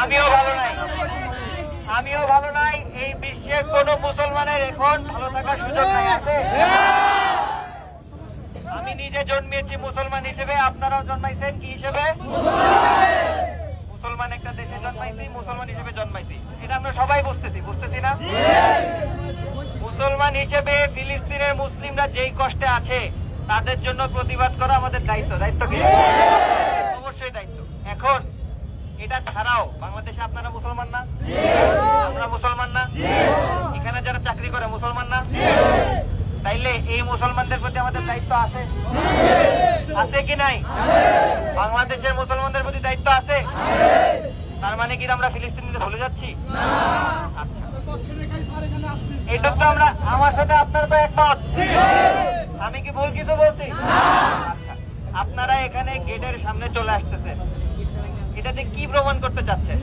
আমিও ভালো নাই, আমিও ভালো নাই। এই বিশ্বের কোন মুসলমানের এখন ভালো থাকার সুযোগ নাই আছে। আমি নিজে জন্মিয়েছি মুসলমান হিসেবে, আপনারাও জন্মাইছেন কি হিসেবে? মুসলমান একটা দেশে জন্মাইছি, মুসলমান হিসেবে জন্মাইছি, এটা আমরা সবাই বুঝতেছি না? মুসলমান হিসেবে ফিলিস্তিনের মুসলিমরা যেই কষ্টে আছে তাদের জন্য প্রতিবাদ করা আমাদের দায়িত্ব। দায়িত্ব কি? অবশ্যই দায়িত্ব। এখন এটা ছাড়াও বাংলাদেশে আপনারা মুসলমান না? আমরা মুসলমান না? এখানে যারা চাকরি করে মুসলমান না? তাইলে এই মুসলমানদের প্রতি আমাদের দায়িত্ব আছে, আছে কি নাই? বাংলাদেশের মুসলমানদের প্রতি দায়িত্ব আছে। তার মানে কি আমরা ফিলিস্তিনিদের ভুলে যাচ্ছি? আচ্ছা, এটা তো আমরা, আমার সাথে আপনারা তো একমত। আমি কি ভুল কিছু বলছি? আচ্ছা, আপনারা এখানে গেটের সামনে চলে আসতেছেন, এটাতে কি প্রমাণ করতে চাচ্ছেন?